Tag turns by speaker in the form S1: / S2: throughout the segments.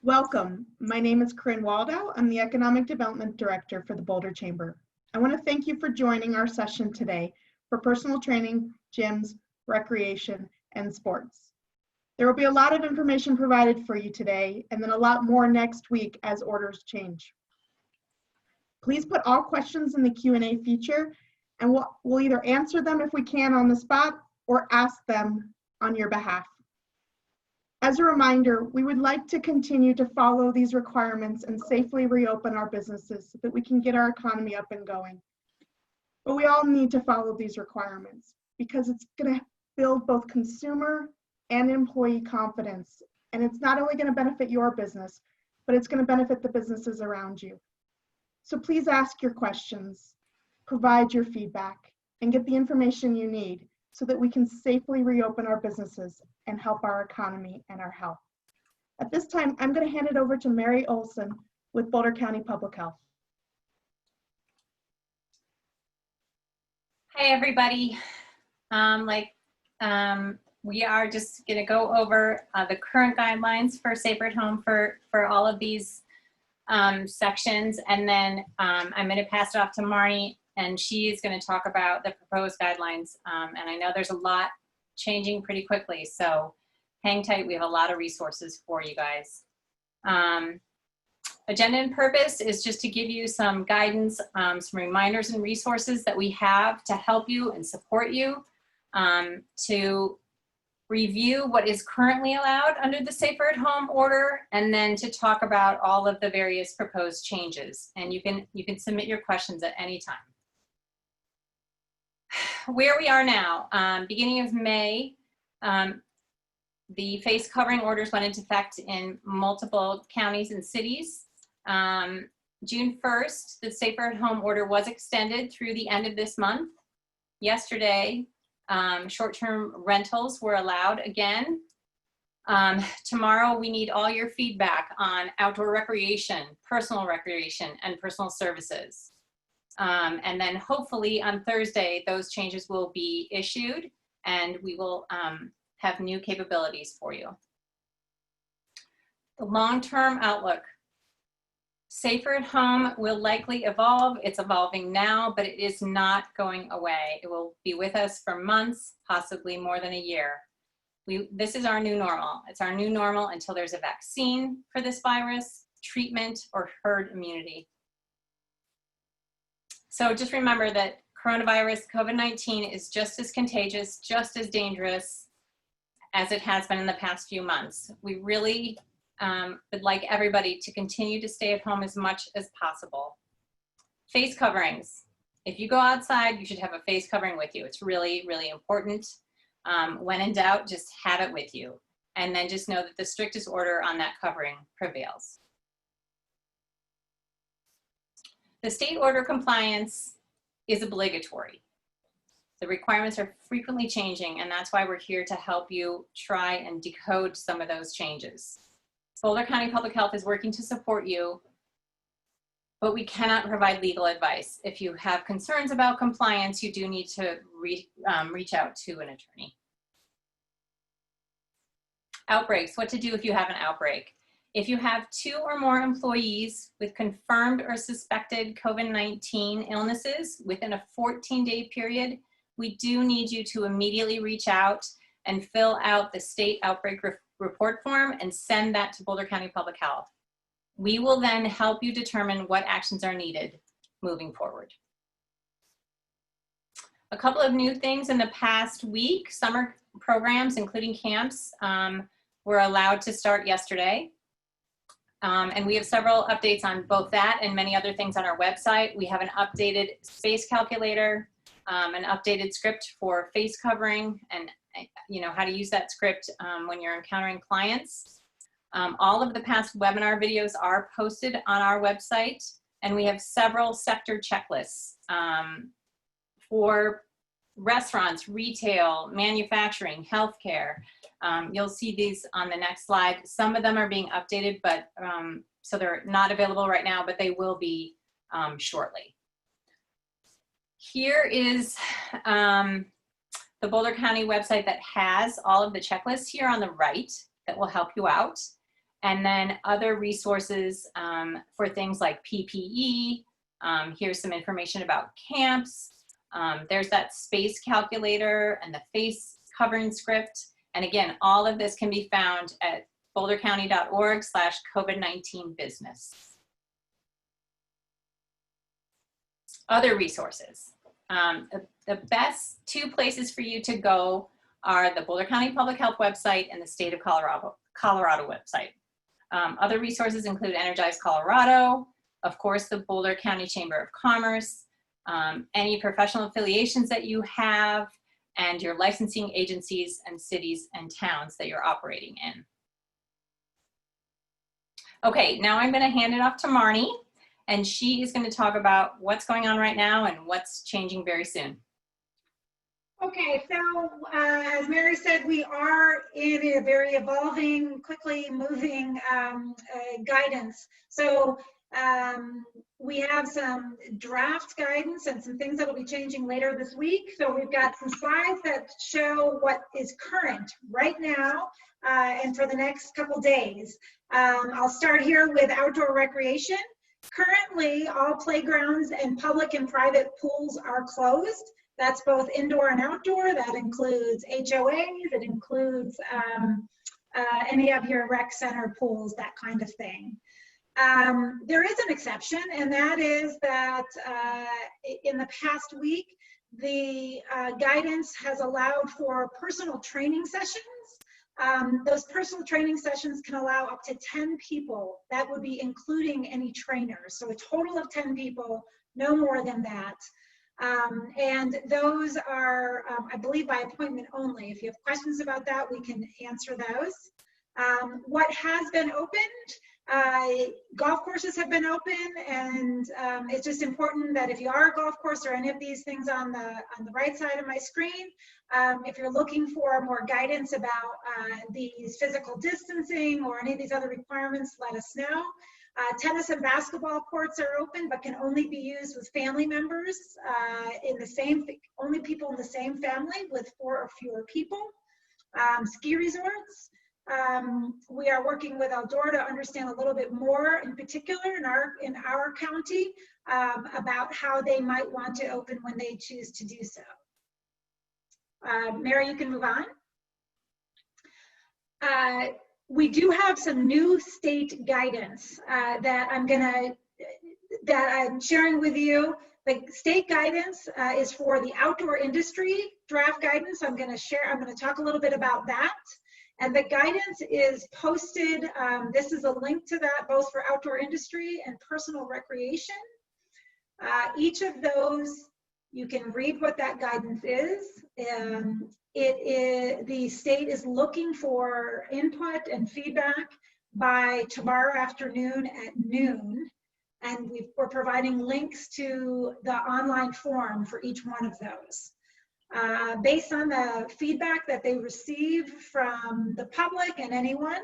S1: Welcome. My name is Corinne Waldo. I'm the Economic Development Director for the Boulder Chamber. I want to thank you for joining our session today for personal training, gyms, recreation, and sports. There will be a lot of information provided for you today, and then a lot more next week as orders change. Please put all questions in the Q&A feature, and we'll either answer them if we can on the spot or ask them on your behalf. As a reminder, we would like to continue to follow these requirements and safely reopen our businesses so that we can get our economy up and going. But we all need to follow these requirements because it's going to build both consumer and employee confidence. And it's not only going to benefit your business, but it's going to benefit the businesses around you. So please ask your questions, provide your feedback, and get the information you need so that we can safely reopen our businesses and help our economy and our health. At this time, I'm going to hand it over to Mary Olson with Boulder County Public Health.
S2: Hi, everybody. We are just going to go over the current guidelines for Safer at Home for all of these sections, and then I'm going to pass it off to Marnie, and she is going to talk about the proposed guidelines. And I know there's a lot changing pretty quickly, so hang tight. We have a lot of resources for you guys. Agenda and purpose is just to give you some guidance, some reminders and resources that we have to help you and support you, to review what is currently allowed under the Safer at Home order, and then to talk about all of the various proposed changes. And you can submit your questions at any time. Where we are now, beginning of May, the face covering orders went into effect in multiple counties and cities. June 1st, the Safer at Home order was extended through the end of this month. Yesterday, short-term rentals were allowed again. Tomorrow, we need all your feedback on outdoor recreation, and personal services. And then hopefully on Thursday, those changes will be issued and we will have new capabilities for you. The long-term outlook. Safer at Home will likely evolve. It's evolving now, but it is not going away. It will be with us for months, possibly more than a year. This is our new normal. It's our new normal until there's a vaccine for this virus, treatment, or herd immunity. So just remember that coronavirus, COVID-19, is just as contagious, just as dangerous as it has been in the past few months. We really would like everybody to continue to stay at home as much as possible. Face coverings. If you go outside, you should have a face covering with you. It's really, really important. When in doubt, just have it with you. And then just know that the strictest order on that covering prevails. The state order compliance is obligatory. The requirements are frequently changing, and that's why we're here to help you try and decode some of those changes. Boulder County Public Health is working to support you, but we cannot provide legal advice. If you have concerns about compliance, you do need to reach out to an attorney. Outbreaks, what to do if you have an outbreak. If you have 2 or more employees with confirmed or suspected COVID-19 illnesses within a 14-day period, we do need you to immediately reach out and fill out the state outbreak report form and send that to Boulder County Public Health. We will then help you determine what actions are needed moving forward. A couple of new things in the past week. Summer programs, including camps, were allowed to start yesterday. And we have several updates on both that and many other things on our website. We have an updated space calculator, an updated script for face covering, and how to use that script when you're encountering clients. All of the past webinar videos are posted on our website, and we have several sector checklists for restaurants, retail, manufacturing, healthcare. You'll see these on the next slide. Some of them are being updated, but so they're not available right now, but they will be shortly. Here is the Boulder County website that has all of the checklists here on the right that will help you out. And then other resources for things like PPE. Here's some information about camps. There's that space calculator and the face covering script. And again, all of this can be found at bouldercounty.org/COVID-19 business. Other resources. The best two places for you to go are the Boulder County Public Health website and the State of Colorado website. Other resources include Energize Colorado, of course, the Boulder County Chamber of Commerce, any professional affiliations that you have, and your licensing agencies and cities and towns that you're operating in. Okay, now I'm going to hand it off to Marnie, and she is going to talk about what's going on right now and what's changing very soon.
S3: Okay, so as Mary said, we are in a very evolving, quickly moving guidance. So we have some draft guidance and some things that will be changing later this week. So we've got some slides that show what is current right now and for the next couple days. I'll start here with outdoor recreation. Currently, all playgrounds and public and private pools are closed. That's both indoor and outdoor. That includes HOAs, it includes any of your rec center pools, that kind of thing. There is an exception, and that is that in the past week, the guidance has allowed for personal training sessions. Those personal training sessions can allow up to 10 people. That would be including any trainers. So a total of 10 people, no more than that. And those are, I believe, by appointment only. If you have questions about that, we can answer those. What has been opened, golf courses have been open, and it's just important that if you are a golf course or any of these things on the right side of my screen, if you're looking for more guidance about these physical distancing or any of these other requirements, let us know. Tennis and basketball courts are open, but can only be used with family members only people in the same family with 4 or fewer people. Ski resorts. We are working with Eldora to understand a little bit more, in particular in our county, about how they might want to open when they choose to do so. Mary, you can move on. We do have some new state guidance that I'm sharing with you. The state guidance is for the outdoor industry draft guidance. I'm going to talk a little bit about that. And the guidance is posted. This is a link to that, both for outdoor industry and personal recreation. Each of those, you can read what that guidance is. The state is looking for input and feedback by tomorrow afternoon at noon. And we're providing links to the online form for each one of those. Based on the feedback that they receive from the public and anyone,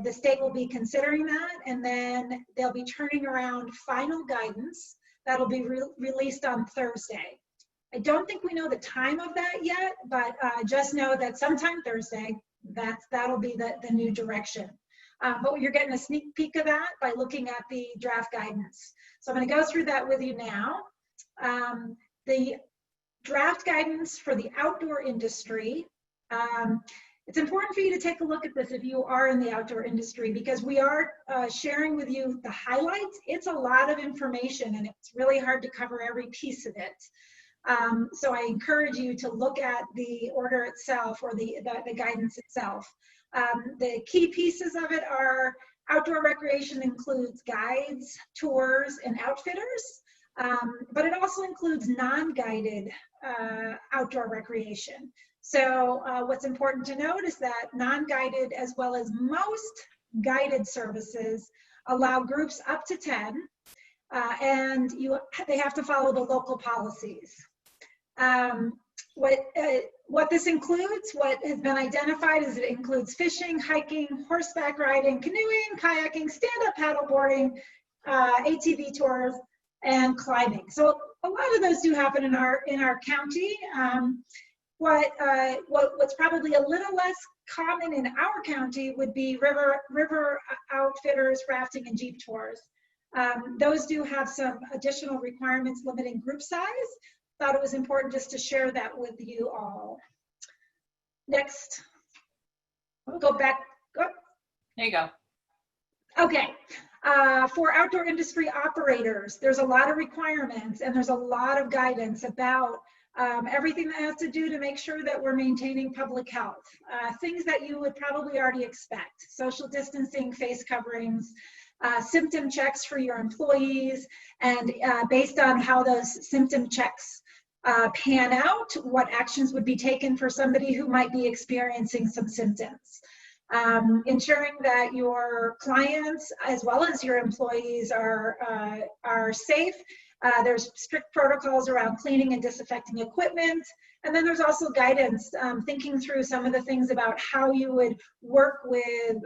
S3: the state will be considering that, and then they'll be turning around final guidance that'll be released on Thursday. I don't think we know the time of that yet, but just know that sometime Thursday, that'll be the new direction. But you're getting a sneak peek of that by looking at the draft guidance. So I'm going to go through that with you now. The draft guidance for the outdoor industry. It's important for you to take a look at this if you are in the outdoor industry, because we are sharing with you the highlights. It's a lot of information and it's really hard to cover every piece of it. So I encourage you to look at the order itself or the guidance itself. The key pieces of it are outdoor recreation includes guides, tours, and outfitters. But it also includes non-guided outdoor recreation. So what's important to note is that non-guided, as well as most guided services, allow groups up to 10, and they have to follow the local policies. What this includes, what has been identified is it includes fishing, hiking, horseback riding, canoeing, kayaking, stand-up paddleboarding, ATV tours, and climbing. So a lot of those do happen in our county. What's probably a little less common in our county would be river outfitters, rafting, and Jeep tours. Those do have some additional requirements limiting group size. Thought it was important just to share that with you all. Next, we'll go back. Oh.
S2: There you go.
S3: Okay, for outdoor industry operators, there's a lot of requirements and there's a lot of guidance about everything that has to do to make sure that we're maintaining public health. Things that you would probably already expect: social distancing, face coverings, symptom checks for your employees, and based on how those symptom checks pan out, what actions would be taken for somebody who might be experiencing some symptoms. Ensuring that your clients as well as your employees are safe. There's strict protocols around cleaning and disinfecting equipment. And then there's also guidance, thinking through some of the things about how you would work with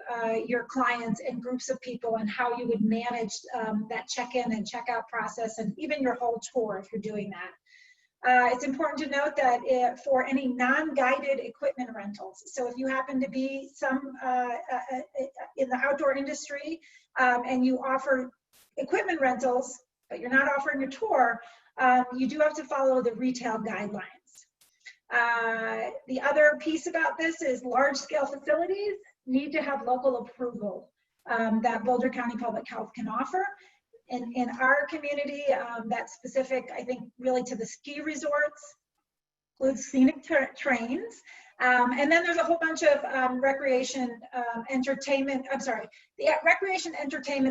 S3: your clients and groups of people, and how you would manage that check-in and check-out process, and even your whole tour if you're doing that. It's important to note that for any non-guided equipment rentals, so if you happen to be in the outdoor industry and you offer equipment rentals, but you're not offering a tour, you do have to follow the retail guidelines. The other piece about this is large-scale facilities need to have local approval that Boulder County Public Health can offer. In our community, that's specific, I think, really to the ski resorts, includes scenic trains. And then there's a whole bunch of recreation entertainment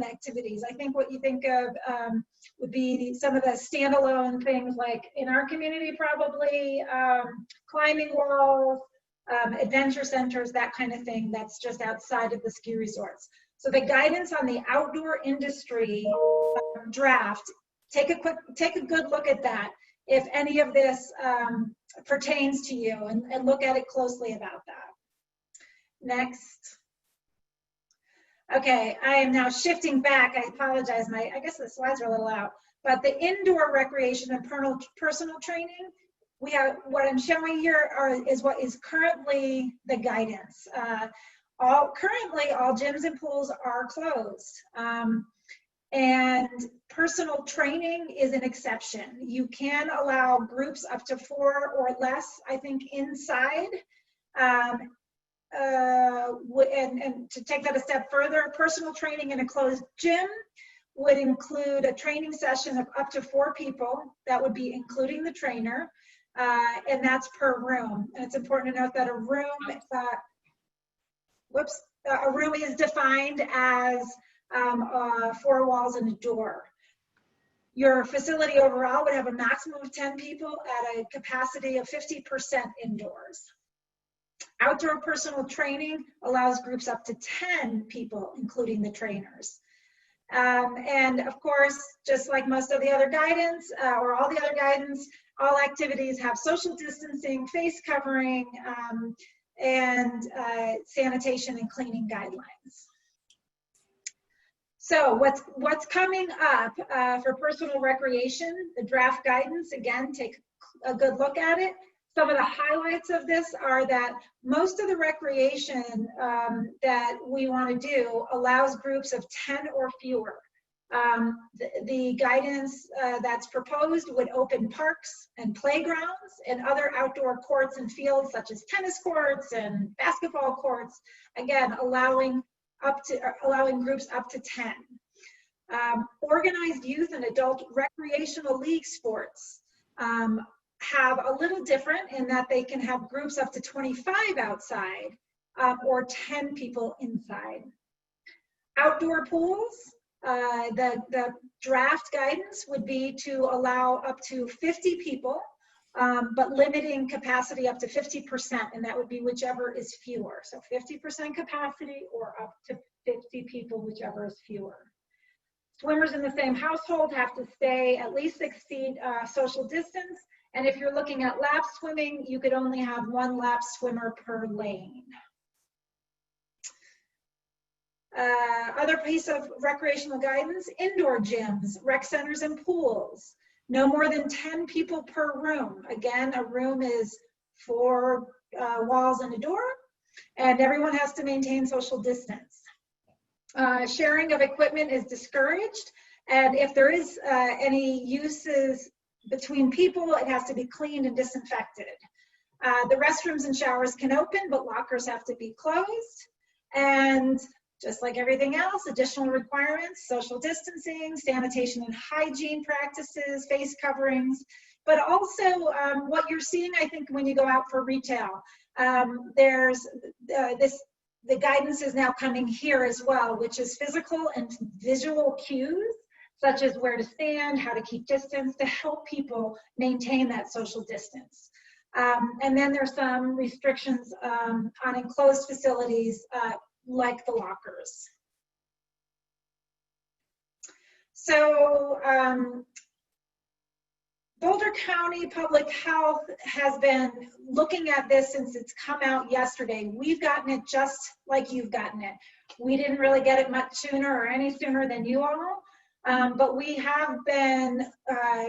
S3: activities. I think what you think of would be some of the standalone things, like in our community, probably climbing walls, adventure centers, that kind of thing that's just outside of the ski resorts. So the guidance on the outdoor industry draft, take a good look at that if any of this pertains to you, and look at it closely about that. Next. Okay, I am now shifting back. I apologize, I guess the slides are a little out, but the indoor recreation and personal training, we have, what I'm showing here is what is currently the guidance. Currently, all gyms and pools are closed. And personal training is an exception. You can allow groups up to 4 or less, I think, inside. And to take that a step further, personal training in a closed gym would include a training session of up to 4 people. That would be including the trainer, and that's per room. And it's important to note that a room is defined as 4 walls and a door. Your facility overall would have a maximum of 10 people at a capacity of 50% indoors. Outdoor personal training allows groups up to 10 people, including the trainers. And of course, just like most of the other guidance, or all the other guidance, all activities have social distancing, face covering, and sanitation and cleaning guidelines. So what's coming up for personal recreation, the draft guidance, again, take a good look at it. Some of the highlights of this are that most of the recreation that we want to do allows groups of 10 or fewer. The guidance that's proposed would open parks and playgrounds and other outdoor courts and fields such as tennis courts and basketball courts, again, allowing groups up to 10. Organized youth and adult recreational league sports have a little different in that they can have groups up to 25 outside or 10 people inside. Outdoor pools, the draft guidance would be to allow up to 50 people, but limiting capacity up to 50%, and that would be whichever is fewer. So 50% capacity or up to 50 people, whichever is fewer. Swimmers in the same household have to stay at least 6 feet social distance. And if you're looking at lap swimming, you could only have 1 lap swimmer per lane. Other piece of recreational guidance, indoor gyms, rec centers, and pools. No more than 10 people per room. Again, a room is 4 walls and a door. And everyone has to maintain social distance. Sharing of equipment is discouraged. And if there is any uses between people, it has to be cleaned and disinfected. The restrooms and showers can open, but lockers have to be closed. And just like everything else, additional requirements, social distancing, sanitation and hygiene practices, face coverings, but also what you're seeing, I think, when you go out for retail. There's the guidance is now coming here as well, which is physical and visual cues, such as where to stand, how to keep distance, to help people maintain that social distance. And then there's some restrictions on enclosed facilities like the lockers. So Boulder County Public Health has been looking at this since it's come out yesterday. We've gotten it just like you've gotten it. We didn't really get it much sooner or any sooner than you all. But we have been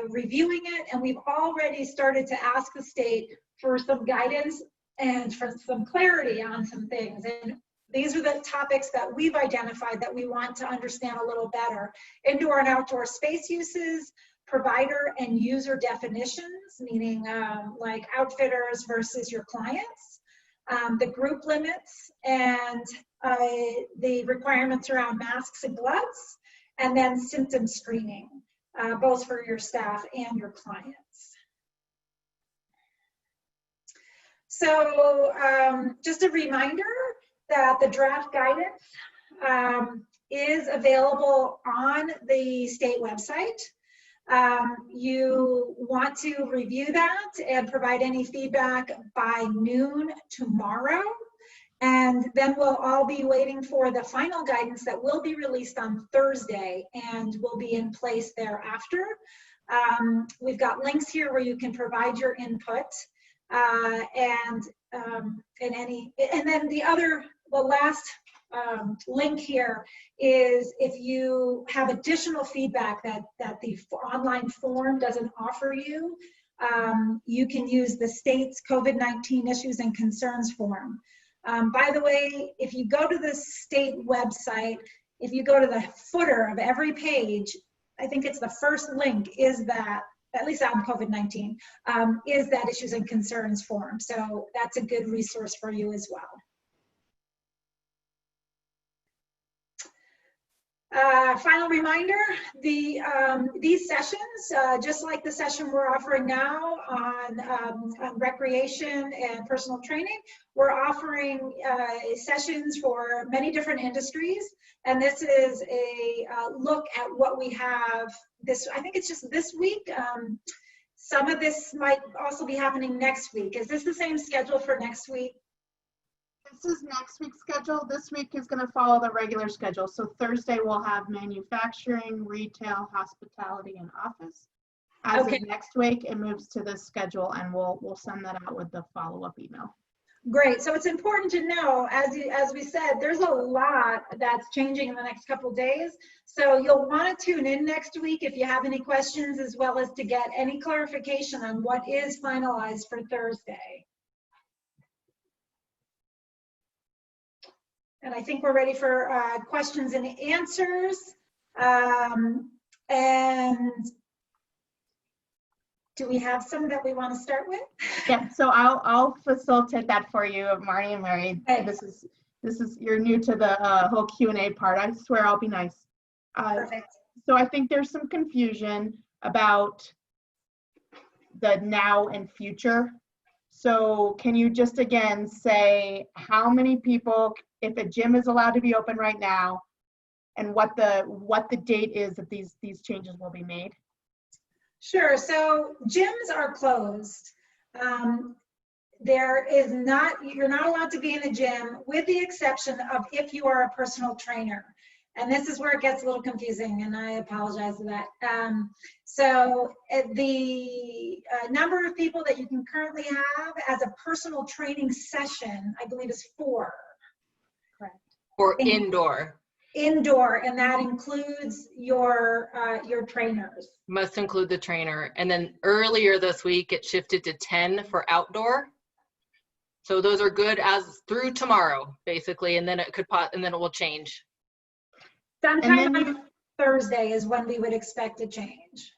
S3: reviewing it, and we've already started to ask the state for some guidance and for some clarity on some things. And these are the topics that we've identified that we want to understand a little better. Indoor and outdoor space uses, provider and user definitions, meaning like outfitters versus your clients, the group limits, and the requirements around masks and gloves, and then symptom screening, both for your staff and your clients. So just a reminder that the draft guidance is available on the state website. You want to review that and provide any feedback by noon tomorrow. And then we'll all be waiting for the final guidance that will be released on Thursday and will be in place thereafter. We've got links here where you can provide your input and then the last link here is if you have additional feedback that the online form doesn't offer you, you can use the state's COVID-19 issues and concerns form. By the way, if you go to the state website, if you go to the footer of every page, I think it's the first link is that, at least on COVID-19, is that issues and concerns form. So that's a good resource for you as well. Final reminder, these sessions, just like the session we're offering now on recreation and personal training, we're offering sessions for many different industries. And this is a look at what we have I think it's just this week. Some of this might also be happening next week. Is this the same schedule for next week?
S1: This is next week's schedule. This week is going to follow the regular schedule. So Thursday we'll have manufacturing, retail, hospitality, and office. As of next week, it moves to this schedule, and we'll send that out with the follow-up email.
S3: Great. So it's important to know, as we said, there's a lot that's changing in the next couple of days. So you'll want to tune in next week if you have any questions, as well as to get any clarification on what is finalized for Thursday. And I think we're ready for questions and answers. And do we have some that we want to start with?
S1: Yeah, so I'll facilitate that for you, Marnie and Mary. Okay. This is you're new to the whole Q&A part. I swear I'll be nice.
S3: Perfect.
S1: So I think there's some confusion about the now and future. So can you just again say how many people, if a gym is allowed to be open right now, and what the date is that these changes will be made?
S3: Sure. So gyms are closed. You're not allowed to be in the gym, with the exception of if you are a personal trainer. And this is where it gets a little confusing, and I apologize for that. So the number of people that you can currently have as a personal training session, I believe, is 4. Correct.
S4: Or indoor.
S3: Indoor, and that includes your trainers.
S4: Must include the trainer. And then earlier this week, it shifted to 10 for outdoor. So those are good as through tomorrow, basically, and then it will change.
S3: Sometime on Thursday is when we would expect a change.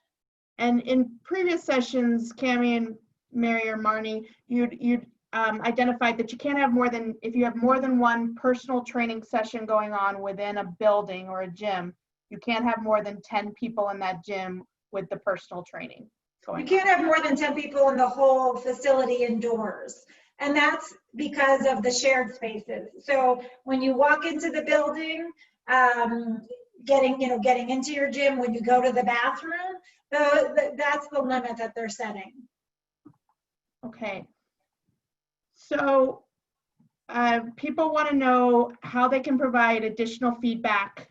S1: And in previous sessions, Cammie and Mary or Marnie, you'd identified that you can't have more than, if you have more than one personal training session going on within a building or a gym, you can't have more than 10 people in that gym with the personal training going on.
S3: You can't have more than 10 people in the whole facility indoors. And that's because of the shared spaces. So when you walk into the building, getting into your gym, when you go to the bathroom, that's the limit that they're setting.
S1: Okay. So people want to know how they can provide additional feedback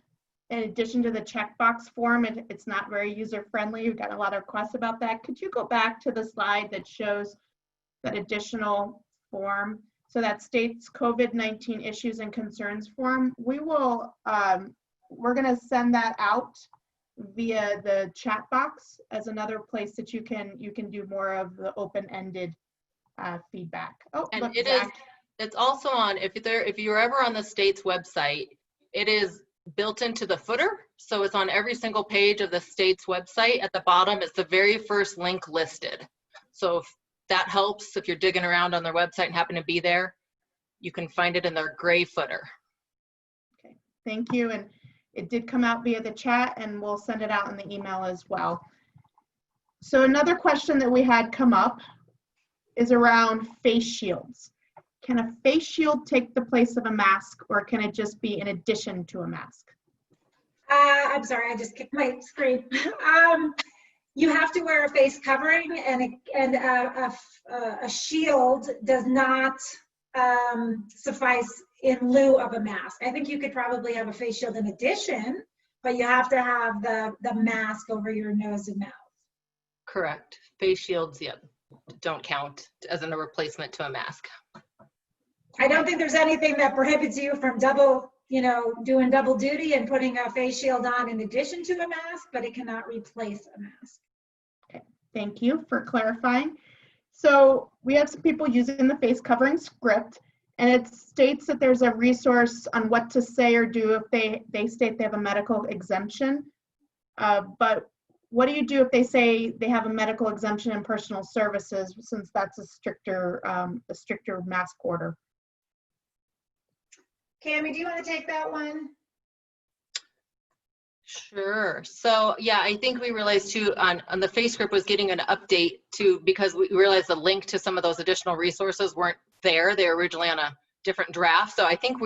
S1: in addition to the checkbox form. It's not very user-friendly. We've got a lot of requests about that. Could you go back to the slide that shows that additional form? So that states COVID-19 issues and concerns form. We will, we're going to send that out via the chat box as another place that you can do more of the open-ended feedback. Oh,
S4: And
S1: look,
S4: it's also on, if you're ever on the state's website, it is built into the footer. So it's on every single page of the state's website. At the bottom, it's the very first link listed. So if that helps, if you're digging around on their website and happen to be there, you can find it in their gray footer.
S1: Okay, thank you. And it did come out via the chat, and we'll send it out in the email as well. So another question that we had come up is around face shields. Can a face shield take the place of a mask, or can it just be in addition to a mask?
S3: I'm sorry, I just kicked my screen. You have to wear a face covering, and a shield does not suffice in lieu of a mask. I think you could probably have a face shield in addition, but you have to have the mask over your nose and mouth.
S4: Correct. Face shields, yeah, don't count as a replacement to a mask.
S3: I don't think there's anything that prohibits you from doing double duty and putting a face shield on in addition to a mask, but it cannot replace a mask.
S1: Okay, thank you for clarifying. So we have some people using the face covering script, and it states that there's a resource on what to say or do if they state they have a medical exemption. But what do you do if they say they have a medical exemption in personal services, since that's a stricter mask order?
S3: Cammie, do you want to take that one?
S4: Sure. So yeah, I think we realized too on the face script was getting an update too, because we realized the link to some of those additional resources weren't there. They were originally on a different draft. So I think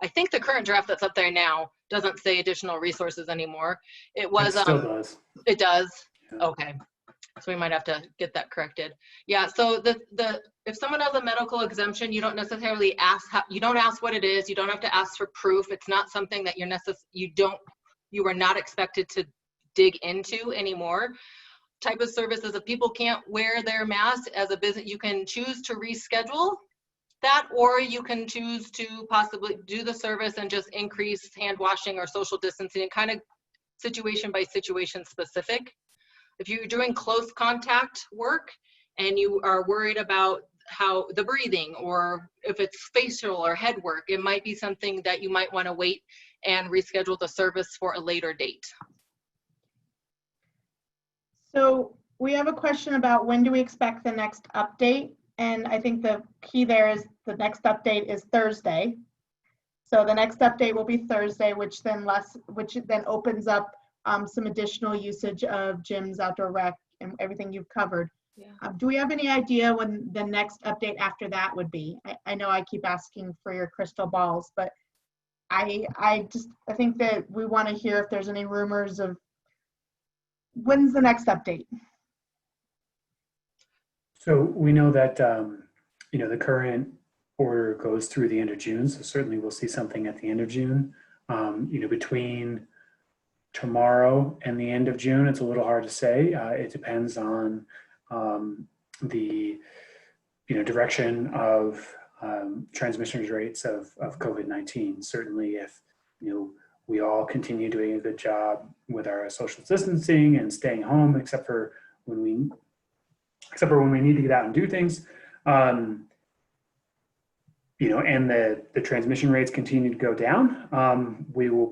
S4: I think the current draft that's up there now doesn't say additional resources anymore. It was,
S5: It still does.
S4: It does?
S5: Yeah.
S4: Okay. So we might have to get that corrected. Yeah, so if someone has a medical exemption, you don't necessarily ask you don't ask what it is. You don't have to ask for proof. It's not something that you are not expected to dig into anymore. Type of services, if people can't wear their mask as a business, you can choose to reschedule that, or you can choose to possibly do the service and just increase hand washing or social distancing, and kind of situation by situation specific. If you're doing close contact work and you are worried about how the breathing, or if it's facial or head work, it might be something that you might want to wait and reschedule the service for a later date.
S1: So we have a question about when do we expect the next update? And I think the key there is the next update is Thursday. So the next update will be Thursday, which then opens up some additional usage of gyms, outdoor rec, and everything you've covered.
S4: Yeah.
S1: Do we have any idea when the next update after that would be? I know I keep asking for your crystal balls, but I think that we want to hear if there's any rumors of when's the next update.
S5: So we know that the current order goes through the end of June, so certainly we'll see something at the end of June. Between tomorrow and the end of June, it's a little hard to say. It depends on the direction of transmission rates of COVID-19. Certainly, if we all continue doing a good job with our social distancing and staying home, except for when we need to get out and do things, and the transmission rates continue to go down, we will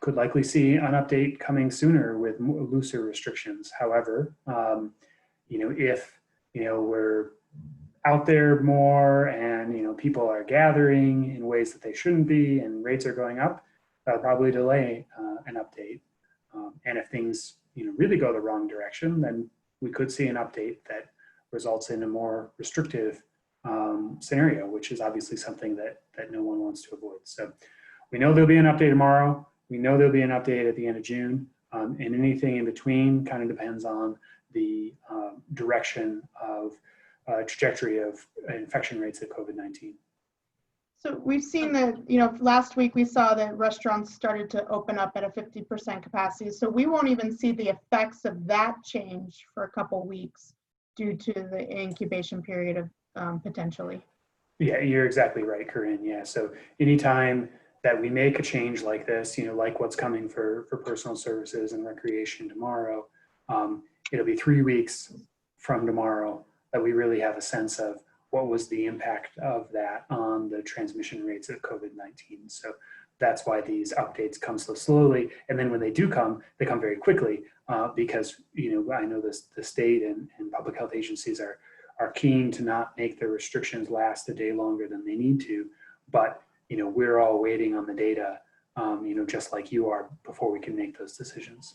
S5: could likely see an update coming sooner with looser restrictions. However, if, we're out there more and, people are gathering in ways that they shouldn't be and rates are going up, that'll probably delay an update. And if things, really go the wrong direction, then we could see an update that results in a more restrictive scenario, which is obviously something that no one wants to avoid. So we know there'll be an update tomorrow. We know there'll be an update at the end of June, and anything in between kind of depends on the direction of trajectory of infection rates of COVID-19.
S1: So we've seen that, last week we saw that restaurants started to open up at a 50% capacity. So we won't even see the effects of that change for a couple weeks due to the incubation period of potentially. Yeah, you're exactly right, Corinne. Yeah, so anytime that we make a change like this, like what's coming for personal services and recreation tomorrow, it'll be 3 weeks from tomorrow that we really have a sense of what was the impact of that on the transmission rates of COVID-19. So that's why these updates come so slowly. And then when they do come, they come very quickly because, I know the state and public health agencies are keen to not make the restrictions last a day longer than they need to. But, we're all waiting on the data, just like you are, before we can make those decisions.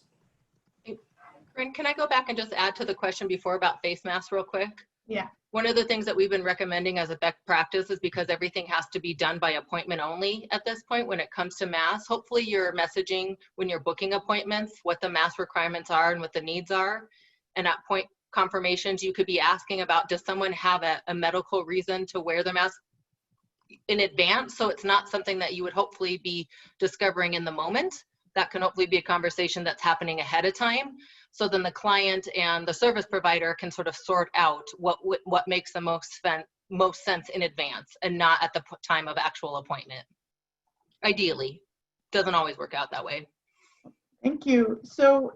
S4: Corinne, can I go back and just add to the question before about face masks real quick?
S1: Yeah.
S4: One of the things that we've been recommending as a best practice is because everything has to be done by appointment only at this point when it comes to masks. Hopefully you're messaging when you're booking appointments what the mask requirements are and what the needs are. And at point confirmations, you could be asking about, does someone have a medical reason to wear the mask in advance? So it's not something that you would hopefully be discovering in the moment. That can hopefully be a conversation that's happening ahead of time. So then the client and the service provider can sort of sort out what makes the most sense in advance and not at the time of actual appointment. Ideally, doesn't always work out that way.
S1: Thank you. So,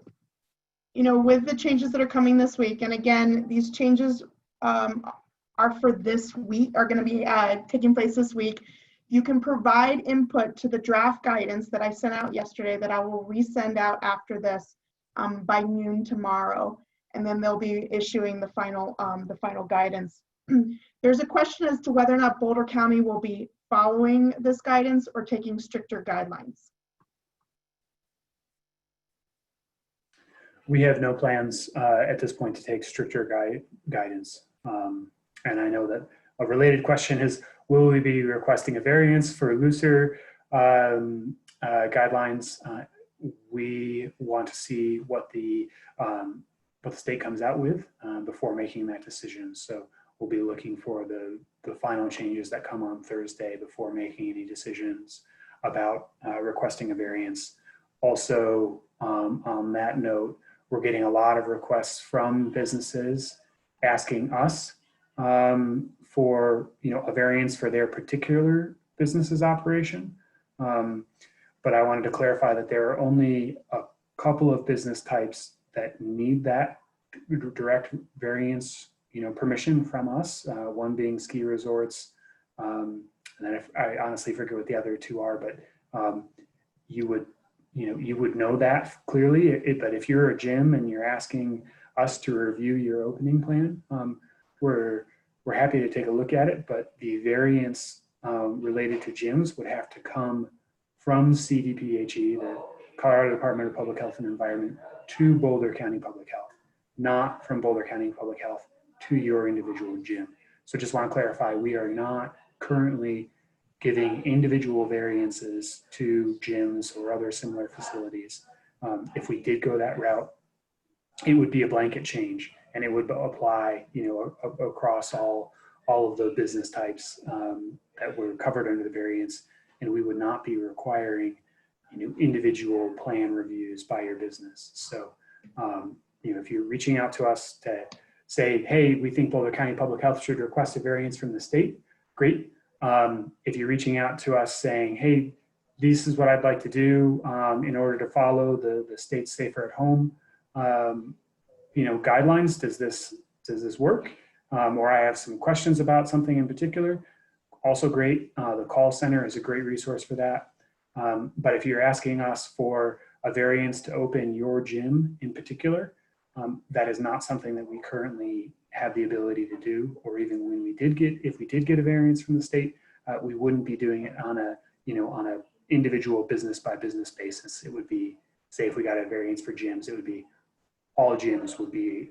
S1: with the changes that are coming this week, and again, these changes are for this week, are going to be taking place this week. You can provide input to the draft guidance that I sent out yesterday that I will resend out after this by noon tomorrow, and then they'll be issuing the final guidance. There's a question as to whether or not Boulder County will be following this guidance or taking stricter guidelines.
S5: We have no plans at this point to take stricter guidance. And I know that a related question is, will we be requesting a variance for looser guidelines? We want to see what the state comes out with before making that decision. So we'll be looking for the final changes that come on Thursday before making any decisions about requesting a variance. Also, on that note, we're getting a lot of requests from businesses asking us for a variance for their particular business's operation. But I wanted to clarify that there are only a couple of business types that need that direct variance, permission from us. One being ski resorts, and then I honestly forget what the other two are, but you would know that clearly. But if you're a gym and you're asking us to review your opening plan, we're happy to take a look at it. But the variance related to gyms would have to come from CDPHE, the Colorado Department of Public Health and Environment, to Boulder County Public Health, not from Boulder County Public Health to your individual gym. So just want to clarify, we are not currently giving individual variances to gyms or other similar facilities. If we did go that route, it would be a blanket change, and it would apply, across all of the business types that were covered under the variance, and we would not be requiring, individual plan reviews by your business. So, if you're reaching out to us to say, hey, we think Boulder County Public Health should request a variance from the state, great. If you're reaching out to us saying, hey, this is what I'd like to do in order to follow the state's safer at home, guidelines, does this work? Or I have some questions about something in particular, also great. The call center is a great resource for that. But if you're asking us for a variance to open your gym in particular, that is not something that we currently have the ability to do, or even when we did get, if we did get a variance from the state, we wouldn't be doing it on a, on a individual business by business basis. It would be, say if we got a variance for gyms, it would be all gyms would be,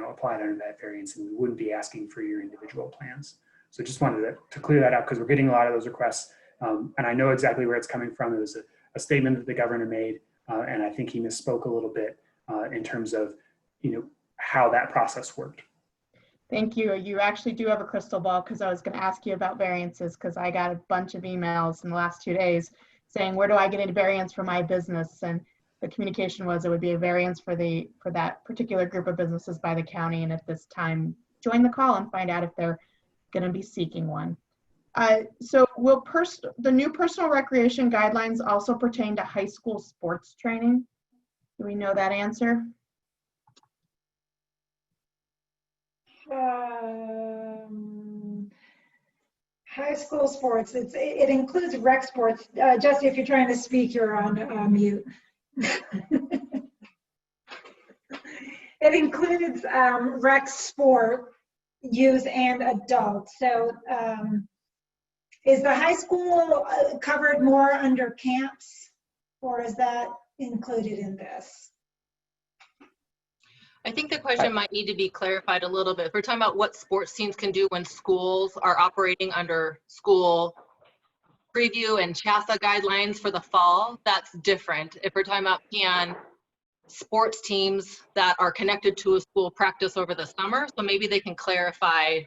S5: applied under that variance, and we wouldn't be asking for your individual plans. So just wanted to clear that up, because we're getting a lot of those requests. And I know exactly where it's coming from. It was a statement that the governor made, and I think he misspoke a little bit in terms of, how that process worked.
S1: Thank you. You actually do have a crystal ball, because I was going to ask you about variances, because I got a bunch of emails in the last 2 days saying, where do I get a variance for my business? And the communication was it would be a variance for that particular group of businesses by the county. And at this time, join the call and find out if they're going to be seeking one. So will the new personal recreation guidelines also pertain to high school sports training? Do we know that answer?
S3: High school sports, it includes rec sports. Jesse, if you're trying to speak, you're on mute. It includes rec sport, youth, and adult. So is the high school covered more under camps, or is that included in this?
S4: I think the question might need to be clarified a little bit. If we're talking about what sports teams can do when schools are operating under school preview and CHASA guidelines for the fall, that's different. If we're talking about can sports teams that are connected to a school practice over the summer, so maybe they can clarify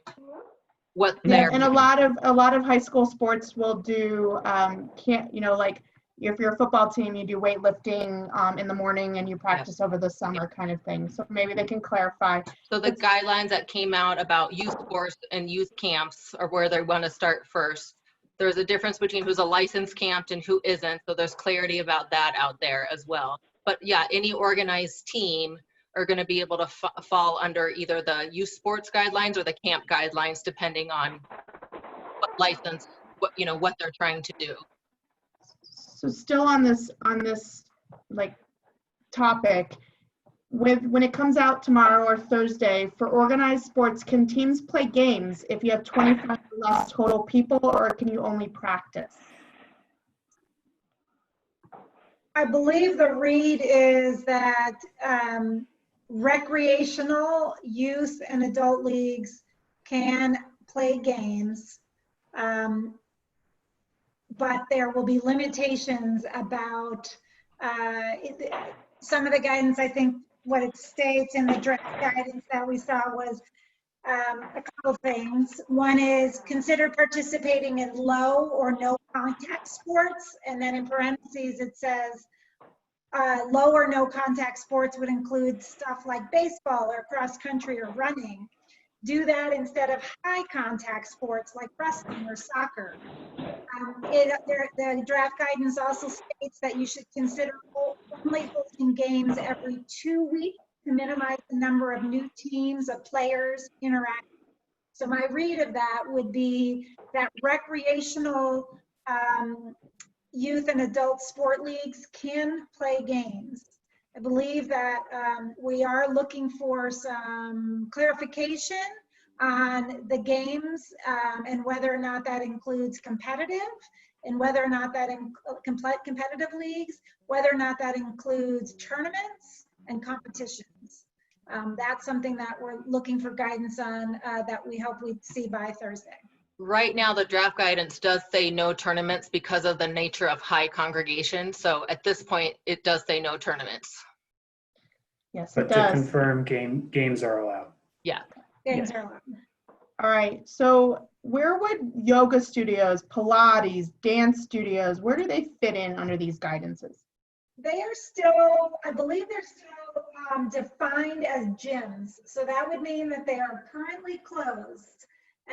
S4: what they're.
S1: And a lot of high school sports will do like if you're a football team, you do weightlifting in the morning and you practice over the summer kind of thing. So maybe they can clarify.
S4: So the guidelines that came out about youth sports and youth camps are where they want to start first. There's a difference between who's a licensed camp and who isn't. So there's clarity about that out there as well. But yeah, any organized team are going to be able to fall under either the youth sports guidelines or the camp guidelines, depending on what license, what they're trying to do.
S1: So still on this like topic, when it comes out tomorrow or Thursday, for organized sports, can teams play games if you have 25 or less total people, or can you only practice?
S3: I believe the read is that recreational, youth, and adult leagues can play games. But there will be limitations about some of the guidance. I think what it states in the draft guidance that we saw was a couple things. One is consider participating in low or no contact sports. And then in parentheses, it says low or no contact sports would include stuff like baseball or cross country or running. Do that instead of high contact sports like wrestling or soccer. The draft guidance also states that you should consider only holding games every 2 weeks to minimize the number of new teams of players interacting. So my read of that would be that recreational youth and adult sport leagues can play games. I believe that we are looking for some clarification on the games and whether or not that includes competitive, and whether or not that competitive leagues, whether or not that includes tournaments and competitions. That's something that we're looking for guidance on that we hope we'd see by Thursday.
S4: Right now, the draft guidance does say no tournaments because of the nature of high congregation. So at this point, it does say no tournaments.
S1: Yes,
S5: but
S1: it does.
S5: To confirm, games are allowed.
S4: Yeah.
S3: Games are allowed.
S1: All right. So where would yoga studios, Pilates, dance studios, where do they fit in under these guidances?
S3: They are still, I believe they're still defined as gyms. So that would mean that they are currently closed.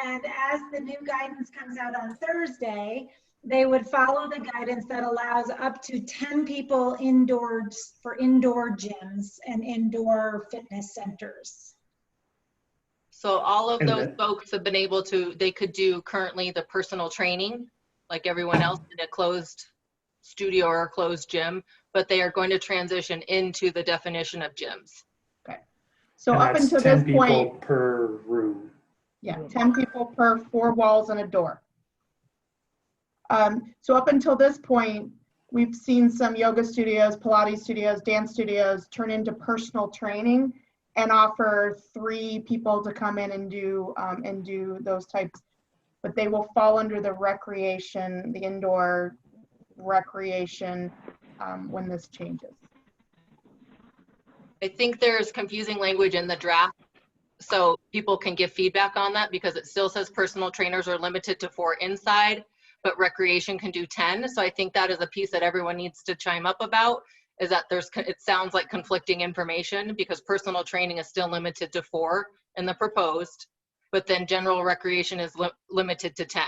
S3: And as the new guidance comes out on Thursday, they would follow the guidance that allows up to 10 people indoors for indoor gyms and indoor fitness centers.
S4: So all of
S5: And
S4: those
S5: that-
S4: folks have been able to, they could do currently the personal training like everyone else in a closed studio or a closed gym, but they are going to transition into the definition of gyms.
S1: So
S5: and
S1: up
S5: that's
S1: until
S5: 10
S1: this
S5: people
S1: point,
S5: per room.
S1: yeah, 10 people per 4 walls and a door. So up until this point, we've seen some yoga studios, Pilates studios, dance studios turn into personal training and offer 3 people to come in and do those types. But they will fall under the recreation, the indoor recreation when this changes.
S4: I think there's confusing language in the draft, so people can give feedback on that because it still says personal trainers are limited to 4 inside, but recreation can do 10. So I think that is a piece that everyone needs to chime up about, is that it sounds like conflicting information because personal training is still limited to 4 in the proposed, but then general recreation is limited to 10.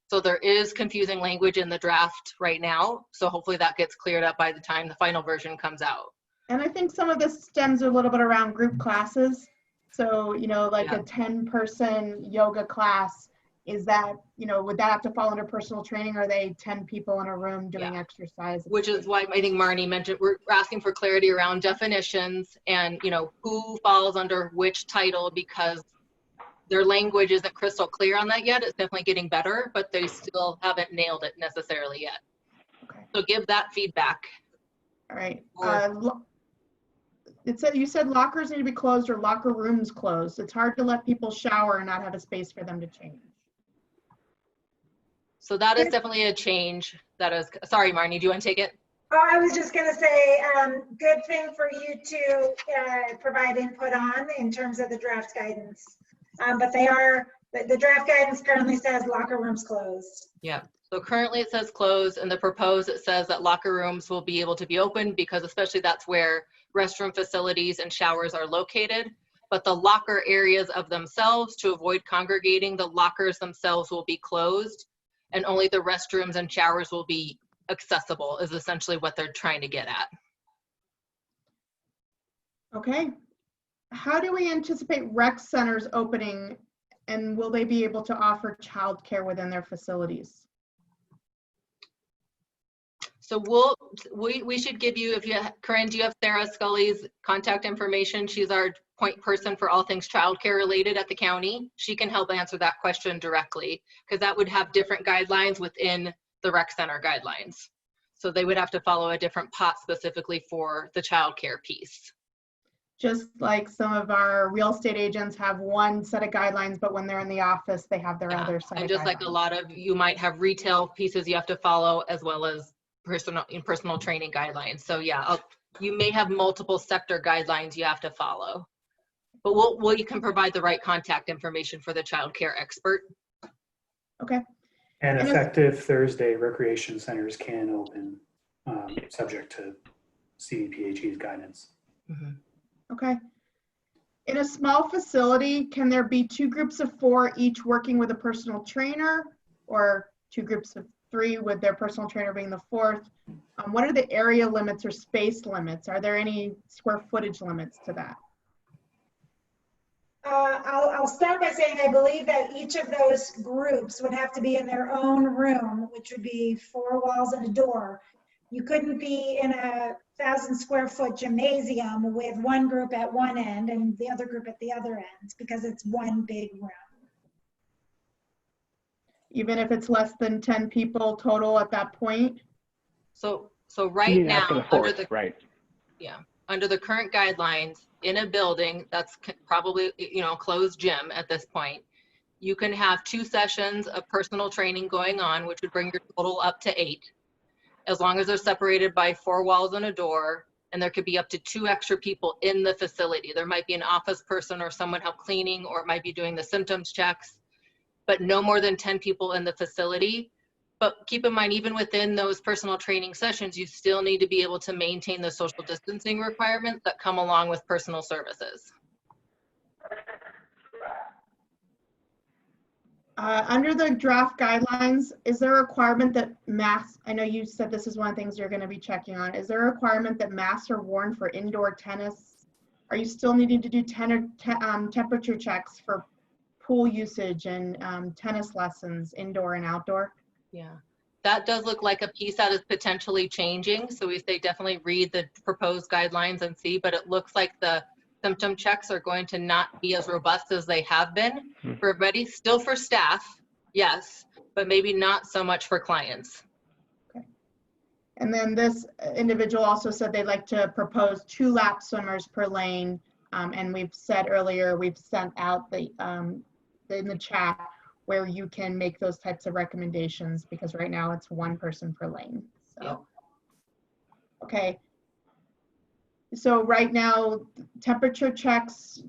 S4: So there is confusing language in the draft right now. So hopefully that gets cleared up by the time the final version comes out.
S1: And I think some of this stems a little bit around group classes. So, like
S4: Yeah.
S1: a 10-person yoga class, is that, would that have to fall under personal training? Or are they 10 people in a room doing exercise?
S4: Which is why I think Marnie mentioned, we're asking for clarity around definitions and, who falls under which title, because their language isn't crystal clear on that yet. It's definitely getting better, but they still haven't nailed it necessarily yet.
S1: Okay.
S4: So give that feedback.
S1: All right.
S4: Or-
S1: You said lockers need to be closed or locker rooms closed. It's hard to let people shower and not have a space for them to change.
S4: So that is definitely a change. That is, sorry, Marnie, do you want to take it?
S3: Oh, I was just going to say, good thing for you to provide input on in terms of the draft guidance. But the draft guidance currently says locker rooms closed.
S4: Yeah. So currently it says closed, and the proposed, it says that locker rooms will be able to be open because especially that's where restroom facilities and showers are located. But the locker areas of themselves, to avoid congregating, the lockers themselves will be closed and only the restrooms and showers will be accessible, is essentially what they're trying to get at.
S1: Okay. How do we anticipate rec centers opening, and will they be able to offer childcare within their facilities?
S4: So we should give you, Corinne, do you have Sarah Scully's contact information? She's our point person for all things childcare related at the county. She can help answer that question directly, because that would have different guidelines within the rec center guidelines. So they would have to follow a different pot specifically for the childcare piece.
S1: Just like some of our real estate agents have one set of guidelines, but when they're in the office, they have their other set of guidelines.
S4: And just like a lot of, you might have retail pieces you have to follow as well as personal training guidelines. So yeah, you may have multiple sector guidelines you have to follow. But you can provide the right contact information for the child care expert.
S1: Okay.
S5: And effective Thursday, recreation centers can open, subject to CDPHE's guidance.
S4: Mm-hmm.
S1: Okay. In a small facility, can there be 2 groups of 4 each working with a personal trainer, or 2 groups of 3 with their personal trainer being the 4th? What are the area limits or space limits? Are there any square footage limits to that?
S3: I'll start by saying I believe that each of those groups would have to be in their own room, which would be 4 walls and a door. You couldn't be in a 1,000 square foot gymnasium with one group at one end and the other group at the other end, because it's one big room.
S4: Even if it's less than 10 people total at that point? So right now, under the current guidelines, in a building that's probably, closed gym at this point, you can have 2 sessions of personal training going on, which would bring your total up to 8, as long as they're separated by 4 walls and a door, and there could be up to 2 extra people in the facility. There might be an office person or someone help cleaning, or it might be doing the symptoms checks, but no more than 10 people in the facility. But keep in mind, even within those personal training sessions, you still need to be able to maintain the social distancing requirements that come along with personal services.
S1: Under the draft guidelines, is there a requirement that masks, I know you said this is one of the things you're going to be checking on, is there a requirement that masks are worn for indoor tennis Are you still needing to do temperature checks for pool usage and tennis lessons, indoor and outdoor?
S4: Yeah, that does look like a piece that is potentially changing. So we say definitely read the proposed guidelines and see, but it looks like the symptom checks are going to not be as robust as they have been for everybody. Still for staff, yes, but maybe not so much for clients.
S1: Okay. And then this individual also said they'd like to propose 2 lap swimmers per lane. And we've said earlier, we've sent out the in the chat where you can make those types of recommendations, because right now it's 1 person per lane. So,
S4: Yep.
S1: Okay. So right now, temperature checks,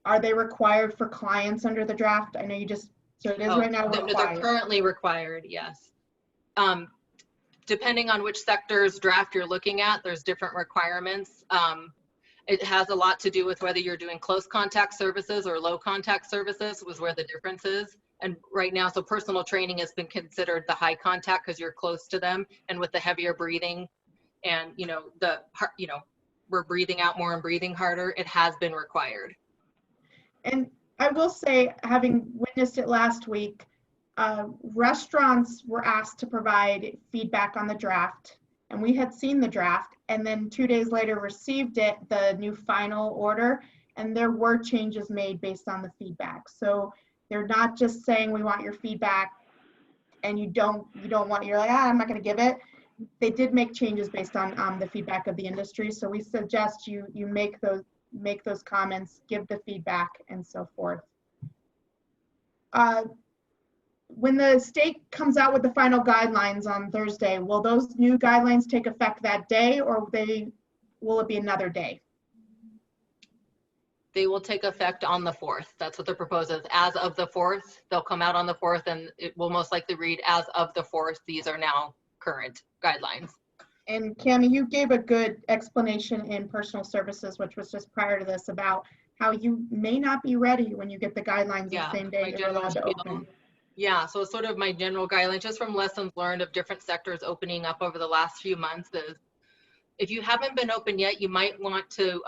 S1: are they required for clients under the draft? I know you just, so it is right now
S4: They're
S1: required.
S4: currently required, yes. Depending on which sector's draft you're looking at, there's different requirements. It has a lot to do with whether you're doing close contact services or low contact services, was where the difference is. And right now, so personal training has been considered the high contact because you're close to them, and with the heavier breathing and, you know, the heart, you know, we're breathing out more and breathing harder, it has been required.
S1: And I will say, having witnessed it last week, restaurants were asked to provide feedback on the draft, and we had seen the draft, and then 2 days later received it, the new final order, and there were changes made based on the feedback. So they're not just saying we want your feedback and you don't want, you're like, I'm not going to give it. They did make changes based on the feedback of the industry. So we suggest you make those comments, give the feedback, and so forth. When the state comes out with the final guidelines on Thursday, will those new guidelines take effect that day, or will it be another day?
S4: They will take effect on the 4th. That's what the proposal is. As of the 4th, they'll come out on the 4th, and it will most likely read, as of the 4th, these are now current guidelines.
S1: And Cammie, you gave a good explanation in personal services, which was just prior to this, about how you may not be ready when you get the guidelines the same day you're allowed to open.
S4: Yeah, so sort of my general guidelines, just from lessons learned of different sectors opening up over the last few months, is if you haven't been open yet, you might want to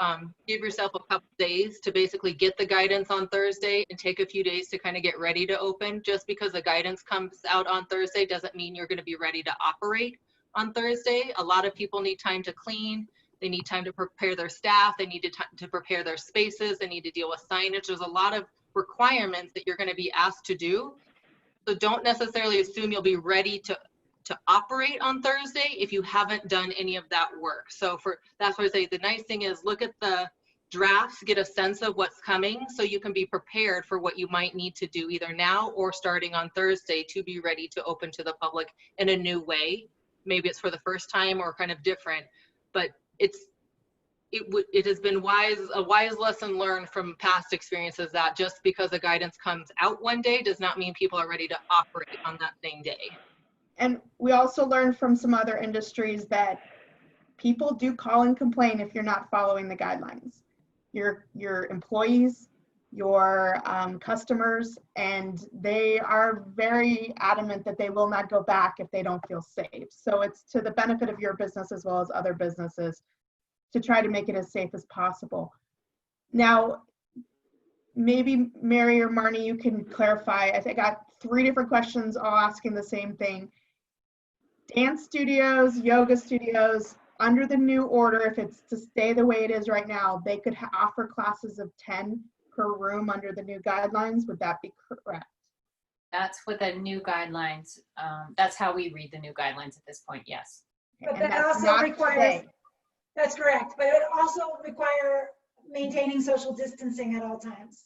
S4: give yourself a couple days to basically get the guidance on Thursday and take a few days to kind of get ready to open. Just because the guidance comes out on Thursday doesn't mean you're going to be ready to operate on Thursday. A lot of people need time to clean. They need time to prepare their staff. They need to prepare their spaces. They need to deal with signage. There's a lot of requirements that you're going to be asked to do. So don't necessarily assume you'll be ready to operate on Thursday if you haven't done any of that work. So that's why I say the nice thing is look at the drafts, get a sense of what's coming so you can be prepared for what you might need to do either now or starting on Thursday to be ready to open to the public in a new way. Maybe it's for the first time or kind of different, but it has been a wise lesson learned from past experiences that just because the guidance comes out one day does not mean people are ready to operate on that same day.
S1: And we also learned from some other industries that people do call and complain if you're not following the guidelines. Your employees, your customers, and they are very adamant that they will not go back if they don't feel safe. So it's to the benefit of your business as well as other businesses to try to make it as safe as possible. Now, maybe Mary or Marnie, you can clarify. I think I got 3 different questions all asking the same thing. Dance studios, yoga studios, under the new order, if it's to stay the way it is right now, they could offer classes of 10 per room under the new guidelines. Would that be correct?
S2: That's with the new guidelines. That's how we read the new guidelines at this point, yes.
S3: But
S1: And
S3: that
S1: that's
S3: also
S1: not
S3: requires,
S1: today.
S3: that's correct, but it also require maintaining social distancing at all times.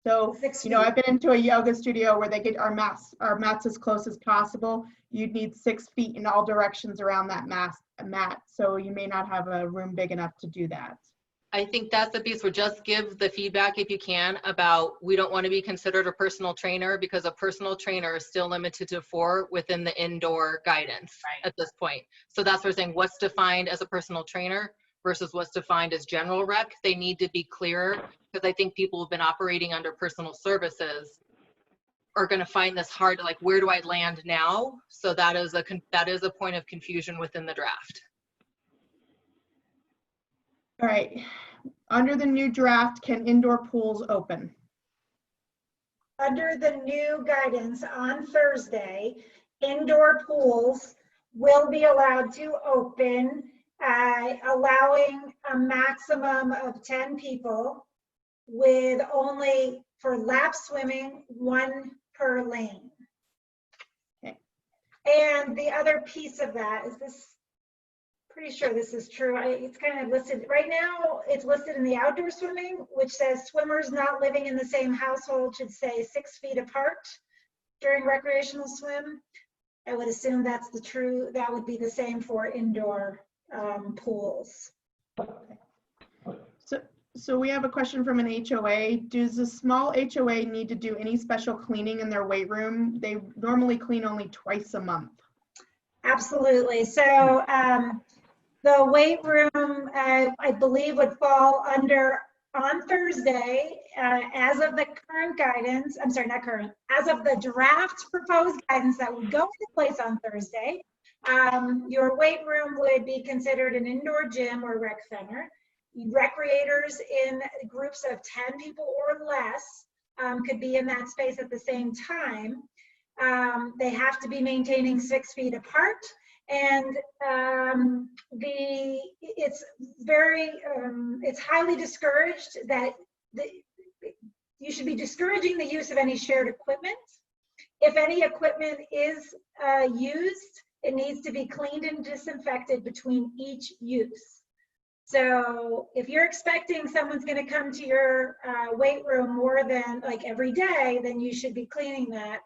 S1: So,
S3: 6
S1: you know,
S3: feet.
S1: I've been into a yoga studio where they get our mats as close as possible. You'd need 6 feet in all directions around that mat. So you may not have a room big enough to do that.
S4: I think that's the piece where just give the feedback if you can about we don't want to be considered a personal trainer because a personal trainer is still limited to 4 within the indoor guidance at this point. So that's what we're saying, what's defined as a personal trainer versus what's defined as general rec. They need to be clearer because I think people who've been operating under personal services are going to find this hard to, like, where do I land now? So that is a point of confusion within the draft.
S1: All right, under the new draft, can indoor pools open?
S3: Under the new guidance on Thursday, indoor pools will be allowed to open, allowing a maximum of 10 people with only, for lap swimming, 1 per lane.
S1: Okay.
S3: And the other piece of that is this, pretty sure this is true. It's kind of listed, right now it's listed in the outdoor swimming, which says swimmers not living in the same household should stay 6 feet apart during recreational swim. I would assume that's that would be the same for indoor pools.
S1: So we have a question from an HOA. Does a small HOA need to do any special cleaning in their weight room? They normally clean only twice a month.
S3: Absolutely. So the weight room, I believe, would fall under, on Thursday, as of the current guidance, I'm sorry, not current, as of the draft proposed guidance that would go into place on Thursday, your weight room would be considered an indoor gym or rec center. Recreators in groups of 10 people or less could be in that space at the same time. They have to be maintaining 6 feet apart, and it's highly discouraged that you should be discouraging the use of any shared equipment. If any equipment is used, it needs to be cleaned and disinfected between each use. So if you're expecting someone's going to come to your weight room more than like every day, then you should be cleaning that,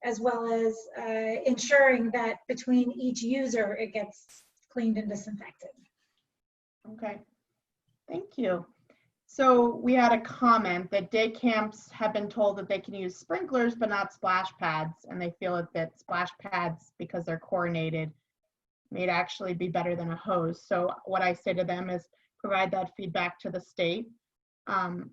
S3: as well as ensuring that between each user it gets cleaned and disinfected.
S1: Okay, thank you. So we had a comment that day camps have been told that they can use sprinklers but not splash pads, and they feel that splash pads, because they're chlorinated, may actually be better than a hose. So what I say to them is provide that feedback to the state, and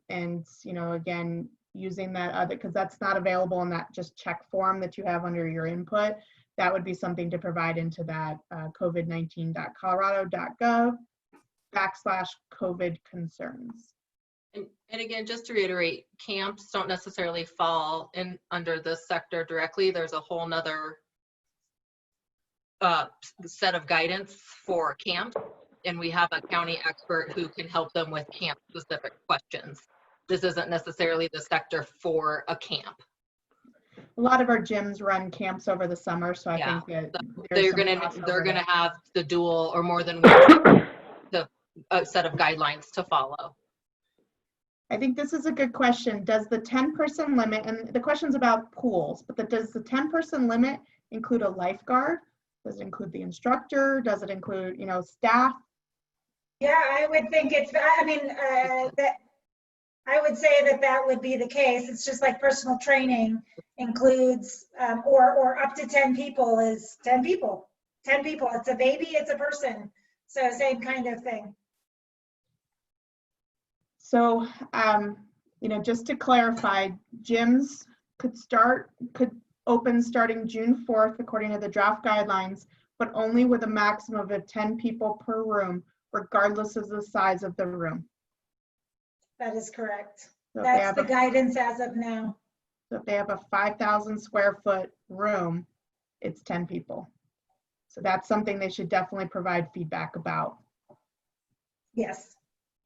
S1: again, using that other, because that's not available in that just check form that you have under your input. That would be something to provide into that covid19.colorado.gov/COVID concerns.
S4: And again, just to reiterate, camps don't necessarily fall in under this sector directly. There's a whole nother set of guidance for camps, and we have a county expert who can help them with camp specific questions. This isn't necessarily the sector for a camp.
S1: A lot of our gyms run camps over the summer, so I think that
S4: they're gonna have the dual or more than one a set of guidelines to follow.
S1: I think this is a good question. Does the 10-person limit, and the question's about pools, but does the 10-person limit include a lifeguard? Does it include the instructor? Does it include, staff?
S3: Yeah, I would think that I would say that would be the case. It's just like personal training includes, or up to 10 people is 10 people. 10 people, it's a baby, it's a person. So same kind of thing.
S1: So, just to clarify, gyms could open starting June 4th, according to the draft guidelines, but only with a maximum of 10 people per room, regardless of the size of the room.
S3: That is correct.
S1: So
S3: that's the guidance as of now.
S1: So if they have a 5,000 square foot room, it's 10 people. So that's something they should definitely provide feedback about.
S3: Yes.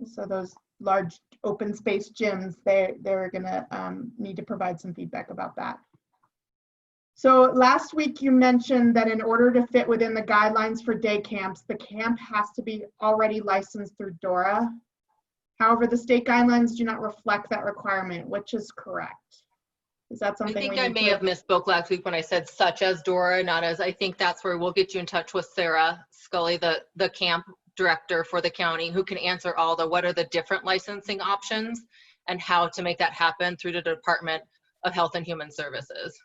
S1: So those large open space gyms, they're gonna need to provide some feedback about that. So last week you mentioned that in order to fit within the guidelines for day camps, the camp has to be already licensed through DORA. However, the state guidelines do not reflect that requirement, which is correct. Is that something?
S4: I think I may have misspoke last week when I said such as DORA, not as. I think that's where we'll get you in touch with Sarah Scully, the camp director for the county, who can answer all the what are the different licensing options and how to make that happen through the Department of Health and Human Services.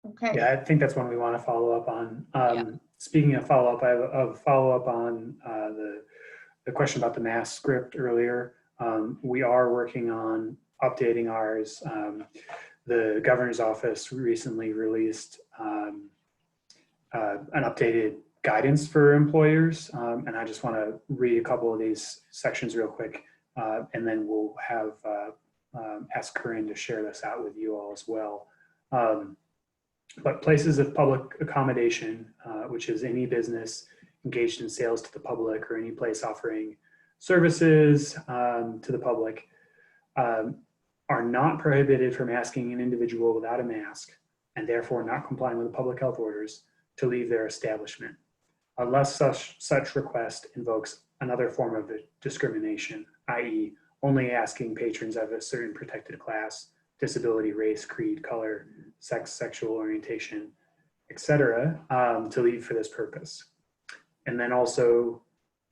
S1: Okay.
S5: Yeah, I think that's one we want to follow up on.
S4: Yeah.
S5: Speaking of follow-up, I have a follow-up on the question about the mask script earlier. We are working on updating ours. The governor's office recently released an updated guidance for employers. And I just want to read a couple of these sections real quick, and then we'll have ask Corinne to share this out with you all as well. But places of public accommodation, which is any business engaged in sales to the public or any place offering services to the public, are not prohibited from asking an individual without a mask and therefore not complying with the public health orders to leave their establishment, unless such request invokes another form of discrimination, i.e. only asking patrons of a certain protected class, disability, race, creed, color, sex, sexual orientation, etc., to leave for this purpose. And then also,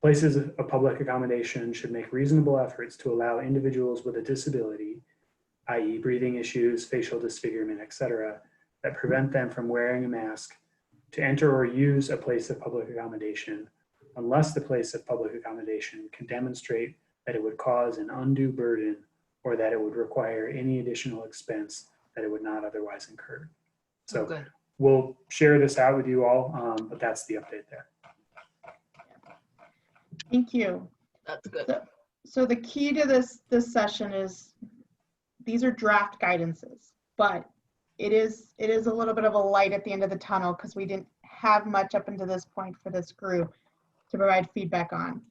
S5: places of public accommodation should make reasonable efforts to allow individuals with a disability, i.e. breathing issues, facial disfigurement, etc., that prevent them from wearing a mask to enter or use a place of public accommodation, unless the place of public accommodation can demonstrate that it would cause an undue burden or that it would require any additional expense that it would not otherwise incur. So
S4: Good.
S5: we'll share this out with you all, but that's the update there.
S1: Thank you.
S4: That's good.
S1: So the key to this session is these are draft guidances, but it is a little bit of a light at the end of the tunnel because we didn't have much up until this point for this group to provide feedback on.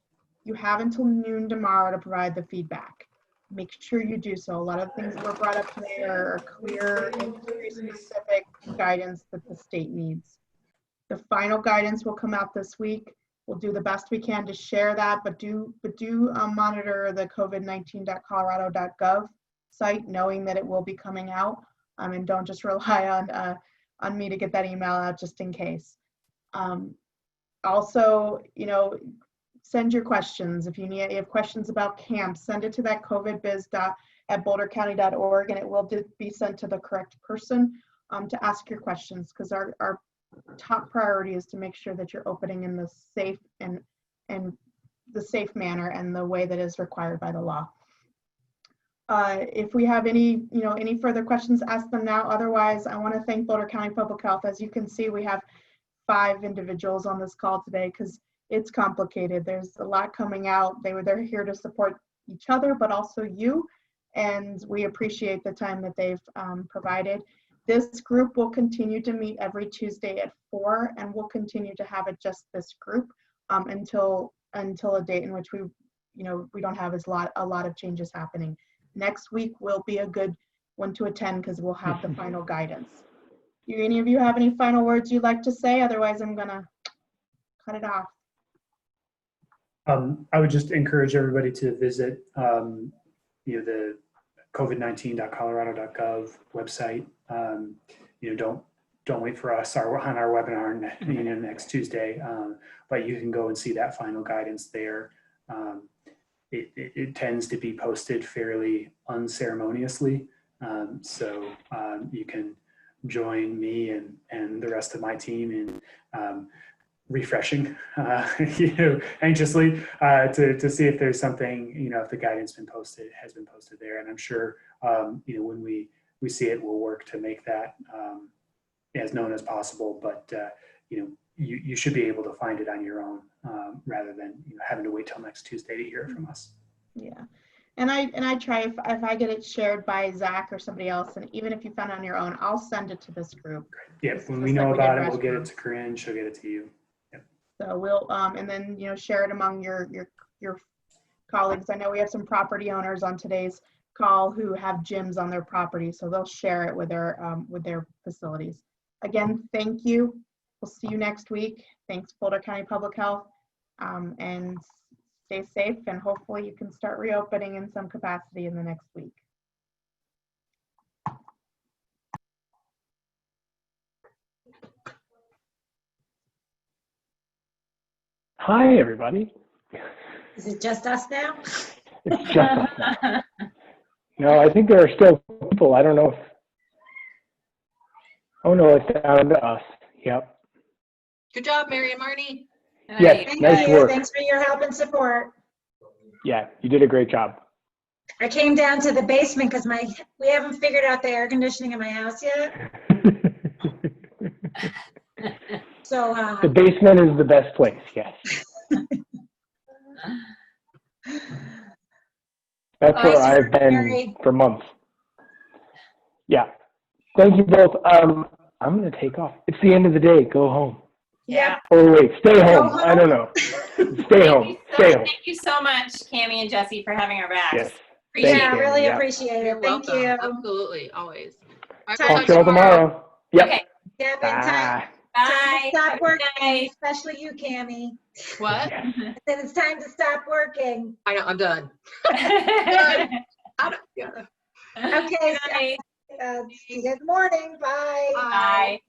S1: You have until noon tomorrow to provide the feedback. Make sure you do so. A lot of things that were brought up today are clear, industry specific guidance that the state needs. The final guidance will come out this week. We'll do the best we can to share that, but do monitor the covid19.colorado.gov site, knowing that it will be coming out, and don't just rely on me to get that email out just in case. Also, send your questions. If you have questions about camps, send it to that covidbiz@bouldercounty.org, and it will be sent to the correct person to ask your questions, because our top priority is to make sure that you're opening in the safe and the safe manner and the way that is required by the law. If we have any further questions, ask them now. Otherwise, I want to thank Boulder County Public Health. As you can see, we have 5 individuals on this call today because it's complicated. There's a lot coming out. They're here to support each other, but also you, and we appreciate the time that they've provided. This group will continue to meet every Tuesday at 4, and we'll continue to have it just this group until a date in which we don't have a lot of changes happening. Next week will be a good one to attend because we'll have the final guidance. Do any of you have any final words you'd like to say? Otherwise, I'm gonna cut it off.
S5: I would just encourage everybody to visit the covid19.colorado.gov website. Don't wait for us on our webinar next Tuesday, but you can go and see that final guidance there. It tends to be posted fairly unceremoniously, so you can join me and the rest of my team in refreshing, anxiously to see if there's something, if the guidance has been posted there. And I'm sure, when we see it, we'll work to make that as known as possible. But you should be able to find it on your own rather than having to wait till next Tuesday to hear it from us.
S1: Yeah, and I try if I get it shared by Zach or somebody else, and even if you found it on your own, I'll send it to this group.
S5: Yeah, when we know about it, we'll get it to Corinne. She'll get it to you. Yep. So
S1: we'll and then share it among your colleagues. I know we have some property owners on today's call who have gyms on their property, so they'll share it with their facilities. Again, thank you. We'll see you next week. Thanks, Boulder County Public Health, and stay safe, and hopefully you can start reopening in some capacity in the next week.
S6: Hi, everybody.
S3: Is it just us now?
S6: It's just us now. No, I think there are still people. I don't know if. Oh no, it's down to us. Yep.
S4: Good job, Mary and Marnie.
S6: Yes,
S3: Thank
S6: nice
S3: you.
S6: work.
S3: Thanks for your help and support.
S6: Yeah, you did a great job.
S3: I came down to the basement because we haven't figured out the air conditioning in my house yet. So,
S6: The basement is the best place, yes. That's
S3: Nice
S6: where
S3: work,
S6: I've been
S3: Mary.
S6: for months. Yeah. Thank you both. I'm going to take off. It's the end of the day. Go home.
S3: yep.
S6: Or wait, stay home.
S3: home?
S6: I don't know. Stay home. Stay home.
S2: Thank you so much, Cammie and Jesse, for having our backs.
S6: Yes.
S2: Appreciate
S3: Yeah,
S2: it.
S6: you.
S3: really
S6: Yeah.
S3: appreciate
S4: You're
S3: it. Thank
S4: welcome.
S3: you.
S4: Absolutely, always. All right,
S3: Talk
S4: we'll
S6: Talk to y'all tomorrow. Yep.
S2: Okay,
S3: Kevin, time
S6: Bye.
S2: bye.
S3: to stop
S2: Have a good
S3: working,
S2: night.
S3: especially you, Cammie.
S4: What?
S6: Yes.
S3: Then it's time to stop working.
S4: I know, I'm done. Yeah.
S3: Okay,
S2: Good night.
S3: see you in the morning. Bye.
S2: Bye.